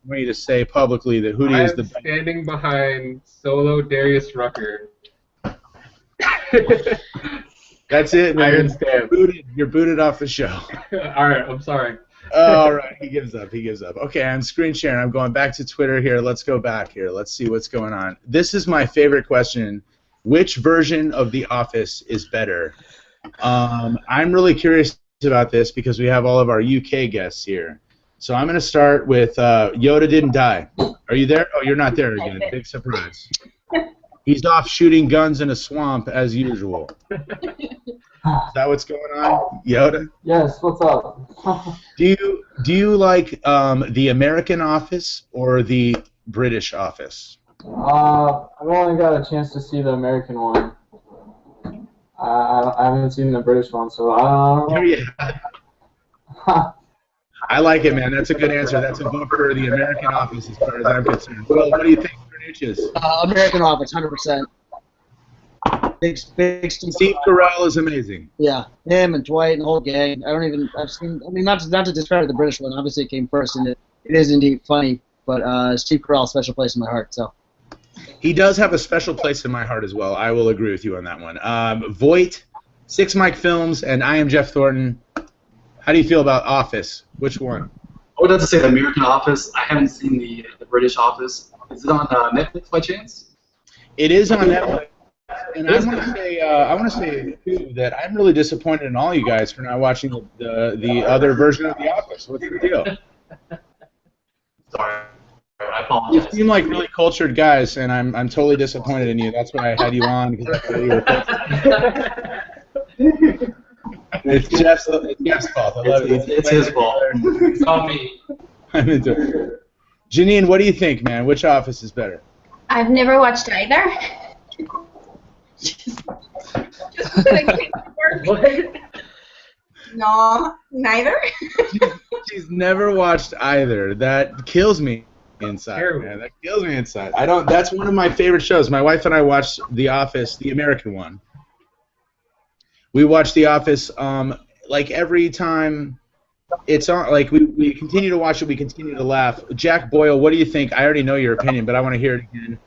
want you to say publicly that Hootie is the best. I'm standing behind solo Darius Rucker. That's it, man. Iron stance. You're booted off the show. All right, I'm sorry. All right, he gives up. He gives up. Okay, I'm screen sharing. I'm going back to Twitter here. Let's go back here. Let's see what's going on. This is my favorite question. Which version of The Office is better? I'm really curious about this because we have all of our UK guests here. So I'm going to start with YodaDidntDie. Are you there? Oh, you're not there again. Big surprise. He's off shooting guns in a swamp as usual. Is that what's going on, Yoda? Yes, what's up? Do you like the American Office or the British Office? I've only got a chance to see the American one. I haven't seen the British one, so I don't know. There you have it. I like it, man. That's a good answer. That's a vote for the American Office as far as I'm concerned. Well, what do you think, Kernooches? American Office, 100%. Big Steve Carell is amazing. Yeah, him and Dwight and the whole gang. I've seen. I mean, not to discredit the British one. Obviously, it came first, and it is indeed funny. But Steve Carell, special place in my heart. So. He does have a special place in my heart as well. I will agree with you on that one. Voight, Sixxmicfilms, and IamJeffThornton. How do you feel about Office? Which one? I would have to say the American Office. I haven't seen the British Office. Is it on Netflix by chance? It is on Netflix. And I want to say too that I'm really disappointed in all you guys for not watching the other version of The Office. What's the deal? Sorry, I apologize. You seem like really cultured guys, and I'm totally disappointed in you. That's why I had you on because I thought you were cultured. It's Jeff's fault. I love it. It's his fault. It's all me. I'm into it. Janine, what do you think, man? Which Office is better? I've never watched either. No, neither. She's never watched either. That kills me inside, Terrible. man. That kills me inside. That's one of my favorite shows. My wife and I watched The Office, the American one. We watch The Office like every time it's on. Like we continue to watch it. We continue to laugh. Jack Boyle, what do you think? I already know your opinion, but I want to hear it again.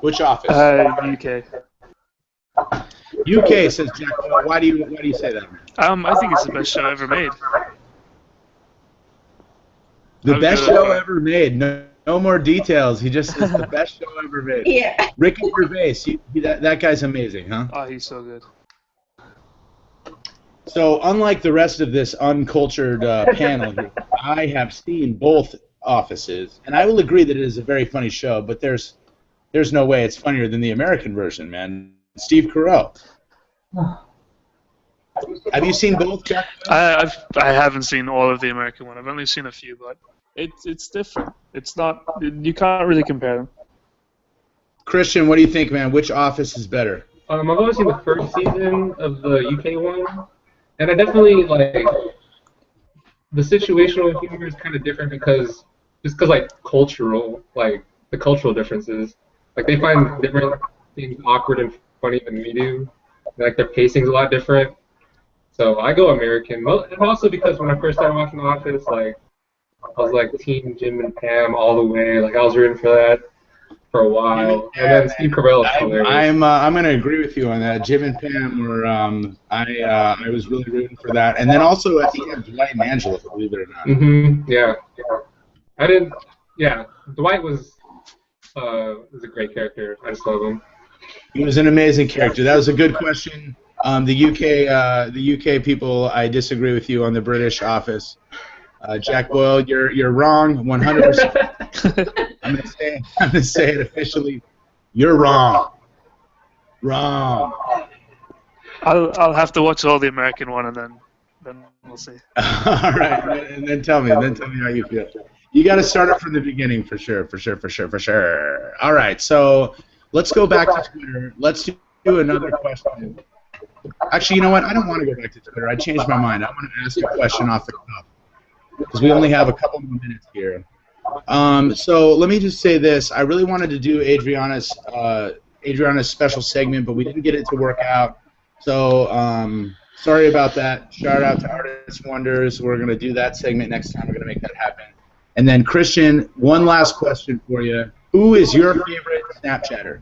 Which Office? UK. UK, says Jack Boyle. Why do you say that? I think it's the best show ever made. The best show ever made. No more details. He just says the best show ever made. Yeah. Ricky Gervais. That guy's amazing, huh? Oh, he's so good. So, unlike the rest of this uncultured panel here, I have seen both Offices, and I will agree that it is a very funny show, but there's no way it's funnier than the American version, man. Steve Carell. Have you seen both, Jack? I haven't seen all of the American one. I've only seen a few, but it's different. It's not. You can't really compare them. Christian, what do you think, man? Which Office is better? I've only seen the first season of the UK one, and I definitely like the situational humor is kind of different because like the cultural differences. Like they find different things awkward and funny than we do. Like their pacing's a lot different. So I go American, and also because when I first started watching The Office, like I was like Team Jim and Pam all the way. Like I was rooting for that for a while, and then Steve Carell is hilarious. I'm gonna agree with you on that. Jim and Pam were I was really rooting for that, and then also at the end Dwight and Angela, believe it or not. Yeah. I didn't. Yeah, Dwight was a great character. I just love him. He was an amazing character. That was a good question. The UK people, I disagree with you on the British Office. Jack Boyle, you're wrong, 100%. I'm gonna say it officially. You're wrong. Wrong. I'll have to watch all the American one and then we'll see. All right, and then tell me how you feel. You got to start it from the beginning for sure. All right, so let's go back to Twitter. Let's do another question. Actually, you know what? I don't want to go back to Twitter. I changed my mind. I want to ask a question off the cuff because we only have a couple more minutes here. So let me just say this. I really wanted to do Adriana's special segment, but we didn't get it to work out. So sorry about that. Shout out to Artist Wonders. We're going to do that segment next time. We're going to make that happen. And then, Christian, one last question for you. Who is your favorite Snapchatter?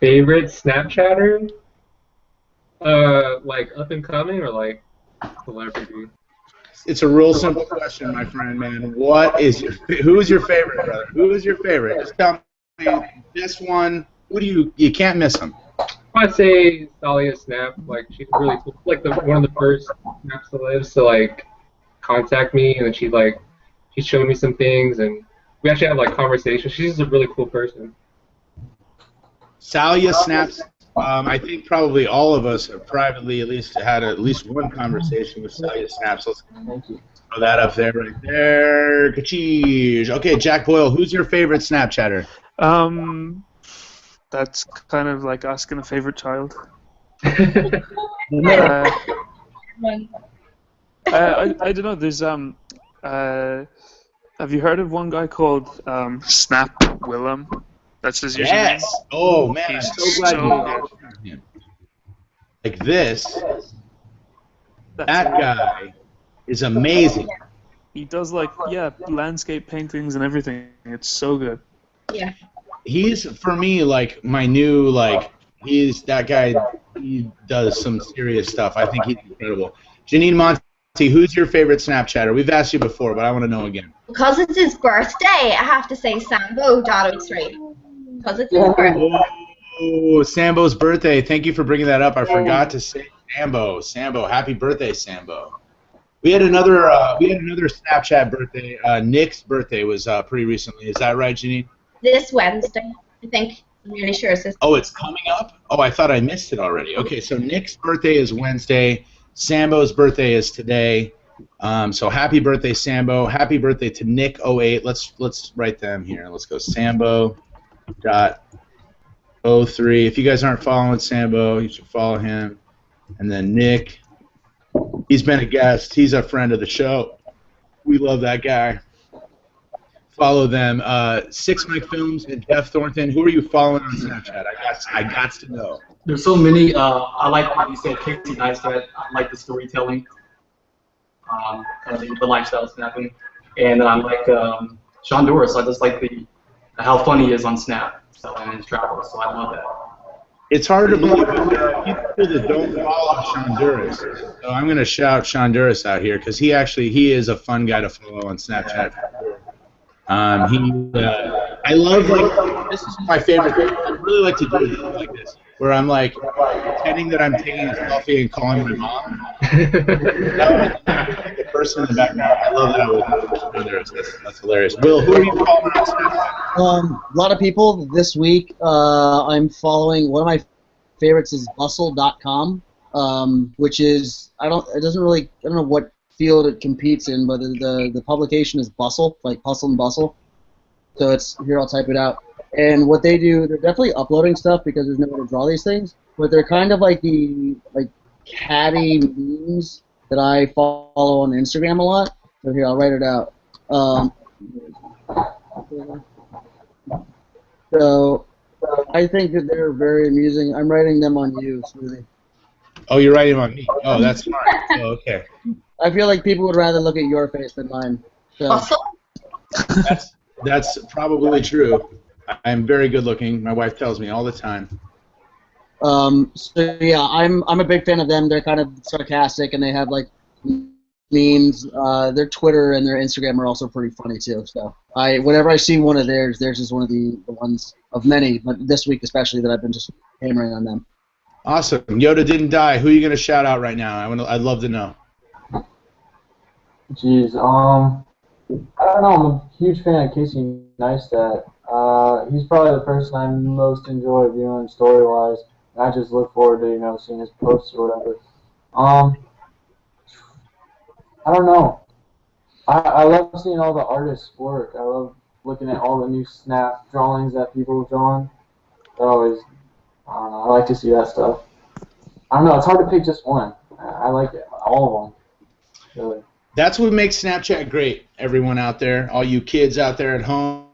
Favorite Snapchatter? Like up and coming or like celebrity? It's a real simple question, my friend, man. Who is your favorite, brother? Who is your favorite? Just tell me this one. Who do you can't miss him. I'd say Thalia Snap. Like she's really cool. Like one of the first Snap celebs to like contact me, and then she showed me some things, and we actually had like conversations. She's just a really cool person. Thalia Snaps. I think probably all of us have privately at least had at least one conversation with Thalia Snaps. Let's throw that up there, right there. Ka-cheese. Okay, Jack Boyle, who's your favorite Snapchatter? That's kind of like asking a favorite child. I don't know. There's have you heard of one guy called Snap Willem? That's his username. Yes. Oh man, He's I'm so glad you got him. Like this. That guy is amazing. He does like landscape paintings and everything. It's so good. Yeah. He's for me like my new he's that guy. He does some serious stuff. I think he's incredible. JanineMonty, who's your favorite Snapchatter? We've asked you before, but I want to know again. Because it's his birthday, I have to say Sambo Dado Street. Because it's his birthday. Oh, Sambo's birthday. Thank you for bringing that up. I forgot to say Sambo. Sambo, happy birthday, Sambo. We had another Snapchat birthday. Nick's birthday was pretty recently. Is that right, Janine? This Wednesday, I think. I'm really sure it's this. Oh, it's coming up? Oh, I thought I missed it already. Okay, so Nick's birthday is Wednesday. Sambo's birthday is today. So happy birthday, Sambo. Happy birthday to Nick08. Let's write them here. Let's go Sambo.03. If you guys aren't following Sambo, you should follow him. And then Nick. He's been a guest. He's a friend of the show. We love that guy. Follow them. Sixxmicfilms and Jeff Thornton. Who are you following on Snapchat? I got to know. There's so many. I like what you said, Casey Neistat. I like the storytelling, kind of the lifestyle snapping, and I like Sean Doris. I just like how funny he is on Snap and his travels. So I love that. It's hard to believe people that don't follow Sean Duras. So I'm going to shout Sean Duras out here because he is a fun guy to follow on Snapchat. I love this is my favorite thing. I really like to do it like this, where I'm like pretending that I'm taking a selfie and calling my mom. The person in the background. I love that with Duras. That's hilarious. Will, who are you following on Snapchat? A lot of people this week. I'm following one of my favorites is bustle.com. which is I don't know what field it competes in, but the publication is Bustle, like Hustle and Bustle. So it's here. I'll type it out. And what they do, they're definitely uploading stuff because there's nowhere to draw these things. But they're kind of like the catty memes that I follow on Instagram a lot. So here, I'll write it out. So I think that they're very amusing. I'm writing them on you, Smoothie. Oh, you're writing them on me. Oh, that's smart. Oh, okay. I feel like people would rather look at your face than mine. So. That's probably true. I'm very good looking. My wife tells me all the time. So yeah, I'm a big fan of them. They're kind of sarcastic and they have like memes. Their Twitter and their Instagram are also pretty funny too. So whenever I see one of theirs is one of the ones of many, but this week especially that I've been just hammering on them. Awesome. YodaDidntDie. Who are you gonna shout out right now? I'd love to know. Jeez, I don't know. I'm a huge fan of Casey Neistat. He's probably the person I most enjoy viewing story-wise. I just look forward to seeing his posts or whatever. I don't know. I love seeing all the artists work. I love looking at all the new snap drawings that people have drawn. Always, I don't know. I like to see that stuff. I don't know. It's hard to pick just one. I like all of them. Really. That's what makes Snapchat great, everyone out there, all you kids out there at home,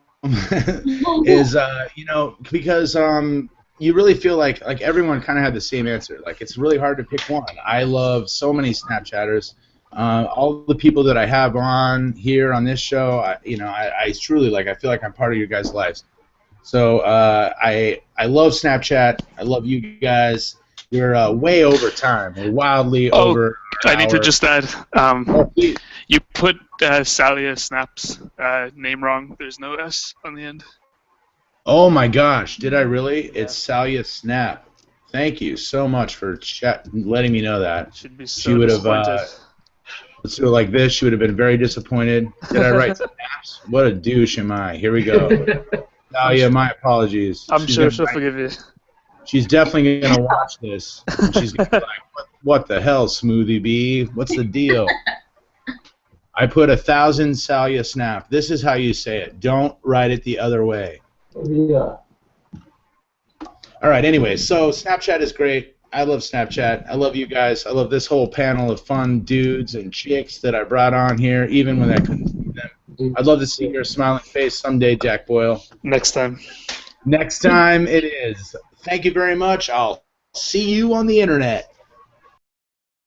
is, because you really feel like everyone kind of had the same answer. Like, it's really hard to pick one. I love so many Snapchatters. All the people that I have on here on this show, I truly, I feel like I'm part of your guys' lives. So I love Snapchat. I love you guys. We're way over time. We're wildly over. I need to just add, you put JackBSnaps name wrong. There's no S on the end. Oh my gosh, did I really? Yeah. It's JackBSnaps. Thank you so much for letting me know that. Should be so she would have, let's do it like this. She would have been very disappointed. Did I write snaps? What a douche am I? Here we go. Talia, my apologies. I'm sure she'll forgive you. She's definitely going to watch this. And she's going to be like, what the hell, Smoothie B? What's the deal? I put 1,000 JackBSnaps. This is how you say it. Don't write it the other way. Yeah. All right, anyway, so Snapchat is great. I love Snapchat. I love you guys. I love this whole panel of fun dudes and chicks that I brought on here, even when I couldn't see them. I'd love to see your smiling face someday, Jack Boyle. Next time. Next time it is. Thank you very much. I'll see you on the internet.